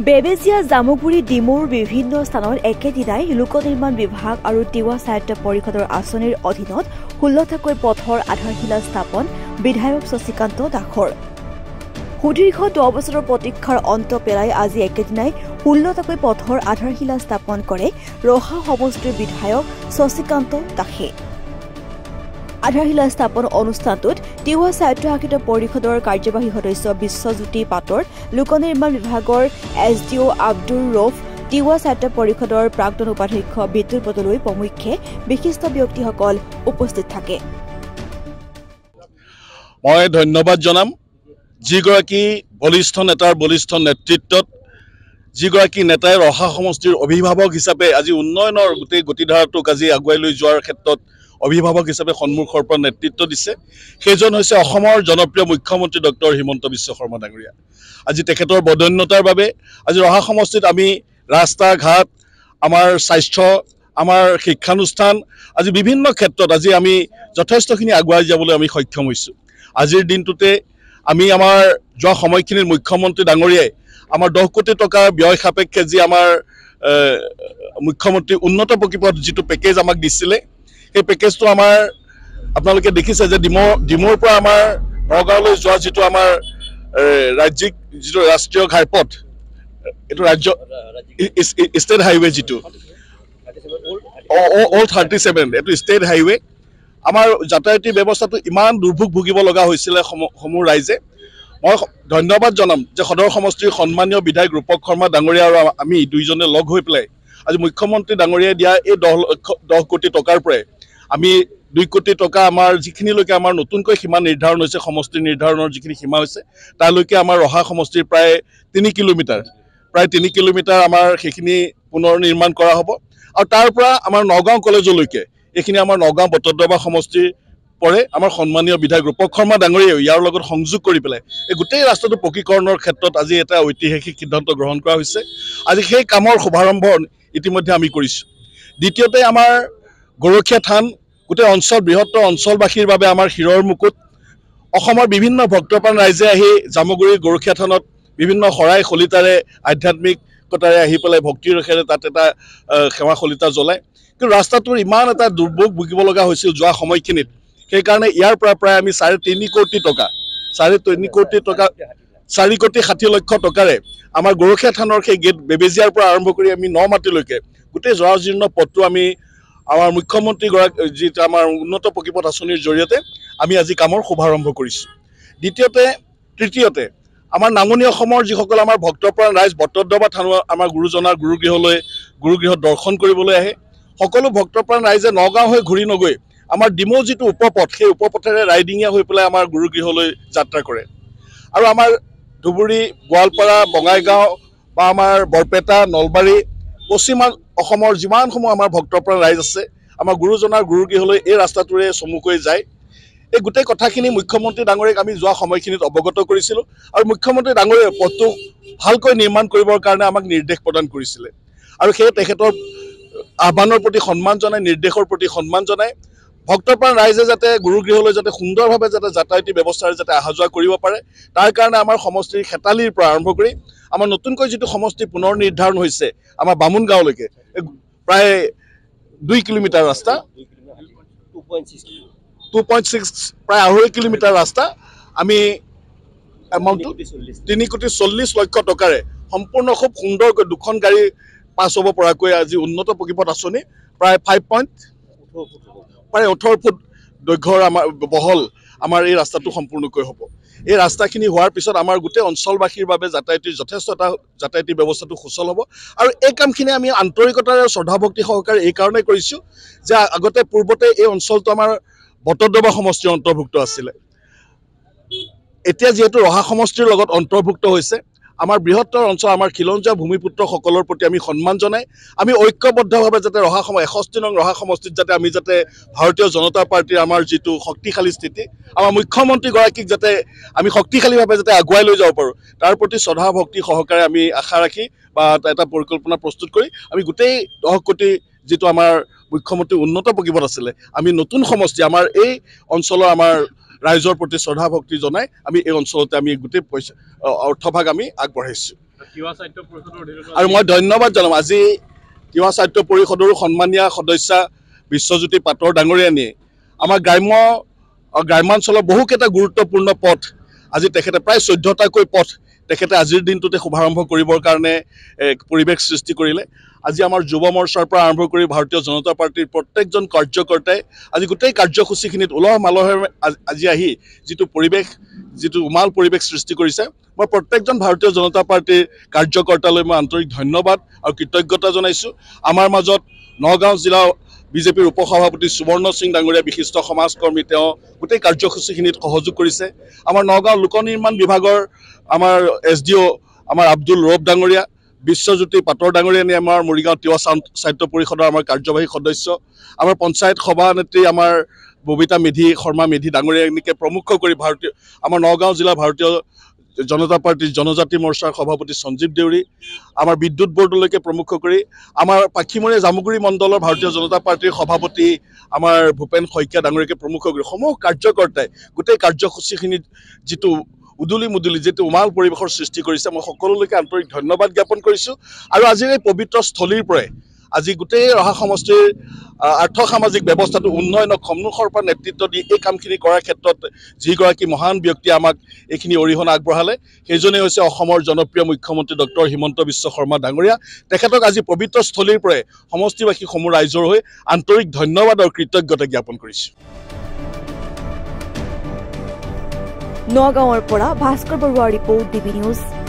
বেবেজিয়া জামুগুৰি ডিমুৰ বিভিন্ন স্থানত একেদিনাই লোক নিৰ্মাণ বিভাগ আৰু তিৱা স্বায়ত্ত পৰিষদৰ আঁচনিৰ অধীনত 16টাকৈ পথৰ আধাৰশিলা স্থাপন বিধায়ক শশীকান্ত দাসৰ সুদীৰ্ঘ 10 বছৰৰ প্ৰতীক্ষাৰ অন্ত পেলাই আজি একেদিনাই 16টাকৈ পথৰ আধাৰশিলা স্থাপন কৰে ৰহা সমষ্টিৰ বিধায়ক শশীকান্ত দাসে। আধাৰশিলা স্থাপন অনুষ্ঠানটোত তিৱা স্বায়ত্তশাসিত পৰিষদৰ কাৰ্যবাহী সদস্য বিশ্বজ্যোতি পাটৰ, লোক নিৰ্মাণ বিভাগৰ SDO আব্দুৰ ৰৌফ, তিৱা স্বায়ত্ত পৰিষদৰ প্ৰাক্তন উপাধ্যক্ষ বিতুল বদলৈ প্ৰমুখ্যে বিশিষ্ট ব্যক্তিসকল উপস্থিত থাকে। মই ধন্যবাদ জনাম যিগৰাকী বলিষ্ঠ নেতাৰ বলিষ্ঠ নেতৃত্বত যিগৰাকী নেতাই ৰহা সমষ্টিৰ অভিভাৱক হিচাপে আজি উন্নয়নৰ গোটেই গতিধাৰাটোক আজি আগুৱাই লৈ যোৱাৰ ক্ষেত্ৰত অভিভাৱক হিচাপে সন্মুখৰ পৰা নেতৃত্ব দিছে সেইজন হৈছে অসমৰ জনপ্ৰিয় মুখ্যমন্ত্ৰী ডক্টৰ হিমন্ত বিশ্ব শৰ্মা ডাঙৰীয়া। আজি তেখেতৰ বদন্যতাৰ বাবে আজি ৰহা সমষ্টিত আমি ৰাস্তা ঘাট, আমাৰ স্বাস্থ্য, আমাৰ শিক্ষানুষ্ঠান আজি বিভিন্ন ক্ষেত্ৰত আজি আমি যথেষ্টখিনি আগুৱাই যাবলৈ আমি সক্ষম হৈছোঁ। আজিৰ দিনটোতে আমি আমাৰ যোৱা সময়খিনিত মুখ্যমন্ত্ৰী ডাঙৰীয়াই আমাৰ 10 কোটি টকাৰ ব্যয় সাপেক্ষে যি আমাৰ মুখ্যমন্ত্ৰী উন্নত প্ৰকল্পত যিটো পেকেজ আমাক দিছিলে সেই পেকেজটো আমাৰ আপোনালোকে দেখিছে যে ডিমুৰ পৰা আমাৰ নগাঁৱলৈ যোৱা যিটো আমাৰ ৰাজ্যিক যিটো ৰাষ্ট্ৰীয় ঘাইপথ এইটো ৰাজ্য ষ্টেট হাইৱে যিটো অল 37 এইটো ষ্টেট হাইৱে আমাৰ যাতায়াতী ব্যৱস্থাটো ইমান দুৰ্ভোগ ভুগিব লগা হৈছিলে সমূহ ৰাইজে। মই ধন্যবাদ জনাম যে সদৰ সমষ্টিৰ সন্মানীয় বিধায়ক ৰূপক শৰ্মা ডাঙৰীয়া আৰু আমি দুইজনে লগ হৈ পেলাই আজি মুখ্যমন্ত্ৰী ডাঙৰীয়াই দিয়া এই 10 কোটি টকাৰ পৰাই আমি 2 কোটি টকা আমাৰ যিখিনিলৈকে আমাৰ নতুনকৈ সীমা নিৰ্ধাৰণ হৈছে, সমষ্টি নিৰ্ধাৰণৰ যিখিনি সীমা হৈছে তালৈকে আমাৰ ৰহা সমষ্টিৰ প্ৰায় 3 কিলোমিটাৰ আমাৰ সেইখিনি পুনৰ নিৰ্মাণ কৰা হ'ব আৰু তাৰ পৰা আমাৰ নগাঁও কলেজলৈকে এইখিনি আমাৰ নগাঁও বটদ্ৰৱা সমষ্টিৰ পৰে আমাৰ সন্মানীয় বিধায়ক ৰূপক শৰ্মা ডাঙৰীয়াই ইয়াৰ লগত সংযোগ কৰি পেলাই এই গোটেই ৰাস্তাটো পকীকৰণৰ ক্ষেত্ৰত আজি এটা ঐতিহাসিক সিদ্ধান্ত গ্ৰহণ কৰা হৈছে। আজি সেই কামৰ শুভাৰম্ভ ইতিমধ্যে আমি কৰিছোঁ। দ্বিতীয়তে আমাৰ গৰখীয়া থান গোটেই অঞ্চল বৃহত্তৰ অঞ্চলবাসীৰ বাবে আমাৰ শিৰৰ মুকুট। অসমৰ বিভিন্ন ভক্তপ্ৰাণ ৰাইজে আহি জামুগুৰি গৰখীয়া থানত বিভিন্ন শৰাই শলিতাৰে আধ্যাত্মিকতাৰে আহি পেলাই ভক্তিৰ ৰসেৰে তাত এটা সেৱা শলিতা জ্বলায়। কিন্তু ৰাস্তাটোৰ ইমান এটা দুৰ্ভোগ ভুগিব লগা হৈছিল যোৱা সময়খিনিত, সেইকাৰণে ইয়াৰ পৰা প্ৰায় আমি 3.5 কোটি টকা 4 কোটি 60 লক্ষ টকাৰে আমাৰ গৰখীয়া থানৰ সেই গেট বেবেজিয়াৰ পৰা আৰম্ভ কৰি আমি 9 মাটিলৈকে গোটেই জৰাজীৰ্ণ পথটো আমি আমাৰ মুখ্যমন্ত্ৰীগৰাকী যিটো আমাৰ উন্নত প্ৰকল্প আঁচনিৰ জৰিয়তে আমি আজি কামৰ শুভাৰম্ভ কৰিছোঁ। তৃতীয়তে আমাৰ নামনি অসমৰ যিসকল আমাৰ ভক্তপ্ৰাণ ৰাইজ বটদ্ৰৱা থানৰ আমাৰ গুৰুজনাৰ গুৰুগৃহত দৰ্শন কৰিবলৈ আহে, সকলো ভক্তপ্ৰাণ ৰাইজে নগাঁও হৈ ঘূৰি নগৈ আমাৰ ডিমৌ যিটো উপপথ সেই উপপথেৰে ৰাইডিঙীয়া হৈ পেলাই আমাৰ গুৰুগৃহলৈ যাত্ৰা কৰে। আৰু আমাৰ ধুবুৰী, গোৱালপাৰা, বঙাইগাঁও বা আমাৰ বৰপেটা, নলবাৰী, পশ্চিম অসমৰ যিমানসমূহ আমাৰ ভক্তপ্ৰাণ ৰাইজ আছে আমাৰ গুৰুজনাৰ গুৰুগৃহলৈ এই ৰাস্তাটোৰে চমুকৈ যায়। এই গোটেই কথাখিনি মুখ্যমন্ত্ৰী ডাঙৰীয়াক আমি যোৱা সময়খিনিত অৱগত কৰিছিলোঁ আৰু মুখ্যমন্ত্ৰী ডাঙৰীয়াই পথটো ভালকৈ নিৰ্মাণ কৰিবৰ কাৰণে আমাক নিৰ্দেশ প্ৰদান কৰিছিলে আৰু সেয়ে তেখেতৰ আহ্বানৰ প্ৰতি সন্মান জনাই, নিৰ্দেশৰ প্ৰতি সন্মান জনাই ভক্তপ্ৰাণ ৰাইজে যাতে গুৰুগৃহলৈ যাতে সুন্দৰভাৱে যাতে যাতায়াতী ব্যৱস্থাৰে যাতে অহা যোৱা কৰিব পাৰে তাৰ কাৰণে আমাৰ সমষ্টিৰ খেতালিৰ পৰা আৰম্ভ কৰি আমাৰ নতুনকৈ যিটো সমষ্টি পুনৰ নিৰ্ধাৰণ হৈছে আমাৰ বামুণ গাঁৱলৈকে প্ৰায় 2 কিলোমিটাৰ ৰাস্তা 2.6 প্ৰায় 2.5 কিলোমিটাৰ ৰাস্তা আমি এমাউণ্টটো 3.40 কোটি টকাৰে সম্পূৰ্ণ খুব সুন্দৰকৈ 2খন গাড়ী পাছ হ'ব পৰাকৈ আজি উন্নত প্ৰকল্প আঁচনি প্ৰায় 18 ফুট দৈৰ্ঘ্যৰ আমাৰ বহল আমাৰ এই ৰাস্তাটো সম্পূৰ্ণকৈ হ'ব। এই ৰাস্তাখিনি হোৱাৰ পিছত আমাৰ গোটেই অঞ্চলবাসীৰ বাবে যথেষ্ট এটা যাতায়াতী ব্যৱস্থাটো সুচল হ'ব আৰু এই কামখিনি আমি আন্তৰিকতাৰে শ্ৰদ্ধাভক্তি সহকাৰে এই কাৰণেই কৰিছোঁ যে পূৰ্বতে এই অঞ্চলটো আমাৰ বটদ্ৰৱা সমষ্টিৰ অন্তৰ্ভুক্ত আছিলে। এতিয়া যিহেতু ৰহা সমষ্টিৰ লগত অন্তৰ্ভুক্ত হৈছে আমাৰ বৃহত্তৰ অঞ্চল আমাৰ খিলঞ্জীয়া ভূমিপুত্ৰসকলৰ প্ৰতি আমি সন্মান জনাই আমি ঐক্যবদ্ধভাৱে যাতে 61 নং ৰহা সমষ্টিত যাতে আমি যাতে ভাৰতীয় জনতা পাৰ্টীৰ আমাৰ যিটো শক্তিশালী স্থিতি আমাৰ মুখ্যমন্ত্ৰীগৰাকীক যাতে আমি শক্তিশালীভাৱে যাতে আগুৱাই লৈ যাব পাৰোঁ তাৰ প্ৰতি শ্ৰদ্ধা ভক্তি সহকাৰে আমি আশা ৰাখি বা এটা পৰিকল্পনা প্ৰস্তুত কৰি আমি গোটেই 10 কোটি যিটো আমাৰ মুখ্যমন্ত্ৰী উন্নত প্ৰকল্প আছিলে আমি নতুন সমষ্টি আমাৰ এই অঞ্চলৰ আমাৰ ৰাইজৰ প্ৰতি শ্ৰদ্ধা ভক্তি জনাই আমি এই অঞ্চলতে আমি গোটেই অৰ্থভাগ আমি আগবঢ়াইছোঁ। আৰু মই ধন্যবাদ জনাম আজি তিৱা সাহিত্য পৰিষদৰ সন্মানীয় সদস্য বিশ্বজ্যোতি পাটৰ ডাঙৰীয়ানীয়ে আমাৰ গ্ৰাম্যাঞ্চলৰ বহুকেইটা গুৰুত্বপূৰ্ণ পথ আজি তেখেতে প্ৰায় 14টাকৈ পথ তেখেতে আজিৰ দিনটোতে শুভাৰম্ভ কৰিবৰ কাৰণে পৰিৱেশ সৃষ্টি কৰিলে। আজি আমাৰ যুৱ মৰ্চাৰ পৰা আৰম্ভ কৰি ভাৰতীয় জনতা পাৰ্টিৰ প্ৰত্যেকজন কাৰ্যকৰ্তাই আজি গোটেই কাৰ্যসূচীখিনিত উলহ মালহেৰে আজি আহি যিটো উমাল পৰিৱেশ সৃষ্টি কৰিছে মই প্ৰত্যেকজন ভাৰতীয় জনতা পাৰ্টিৰ কাৰ্যকৰ্তালৈ মই আন্তৰিক ধন্যবাদ আৰু কৃতজ্ঞতা জনাইছোঁ। আমাৰ মাজত নগাঁও জিলা বিজেপিৰ উপসভাপতি সুবৰ্ণ সিং ডাঙৰীয়া বিশিষ্ট সমাজকৰ্মী তেওঁ গোটেই কাৰ্যসূচীখিনিত সহযোগ কৰিছে। আমাৰ নগাঁও লোক নিৰ্মাণ বিভাগৰ আমাৰ SDO আমাৰ আব্দুল ৰৌফ ডাঙৰীয়া, বিশ্বজ্যোতি পাটৰ ডাঙৰীয়ানী আমাৰ মৰিগাঁও তিৱা সাহিত্য পৰিষদৰ আমাৰ কাৰ্যবাহী সদস্য, আমাৰ পঞ্চায়ত সভানেত্ৰী আমাৰ ববিতা শৰ্মা মেধি ডাঙৰীয়ানীকে প্ৰমুখ কৰি আমাৰ নগাঁও জিলা ভাৰতীয় জনতা পাৰ্টিৰ জনজাতি মৰ্চাৰ সভাপতি সঞ্জীৱ দেউৰী, আমাৰ বিদ্যুৎ বৰ্ডলৈকে প্ৰমুখ কৰি আমাৰ পাখিমৰীয়া জামুগুৰি মণ্ডলৰ ভাৰতীয় জনতা পাৰ্টিৰ সভাপতি আমাৰ ভূপেন শইকীয়া ডাঙৰীয়াকে প্ৰমুখ কৰি সমূহ কাৰ্যকৰ্তাই গোটেই কাৰ্যসূচীখিনিত যিটো উদুলি মুদুলি যিটো উমাল পৰিৱেশৰ সৃষ্টি কৰিছে মই সকলোলৈকে আন্তৰিক ধন্যবাদ জ্ঞাপন কৰিছোঁ। আৰু আজিৰ এই পবিত্ৰ স্থলীৰ পৰাই আজি গোটেই ৰহা সমষ্টিৰ আৰ্থ সামাজিক ব্যৱস্থাটো উন্নয়নক সন্মুখৰ পৰা নেতৃত্ব দি এই কামখিনি কৰাৰ ক্ষেত্ৰত যিগৰাকী মহান ব্যক্তিয়ে আমাক এইখিনি অৰিহণা আগবঢ়ালে সেইজনেই হৈছে অসমৰ জনপ্ৰিয় মুখ্যমন্ত্ৰী ডক্টৰ হিমন্ত বিশ্ব শৰ্মা ডাঙৰীয়া। তেখেতক আজি পবিত্ৰ স্থলীৰ পৰাই সমষ্টিবাসী সমূহ ৰাইজৰ হৈ আন্তৰিক ধন্যবাদ আৰু কৃতজ্ঞতা জ্ঞাপন কৰিছোঁ। নগাঁৱৰ পৰা ভাস্কৰ বৰুৱাৰ ৰিপৰ্ট DB নিউজ।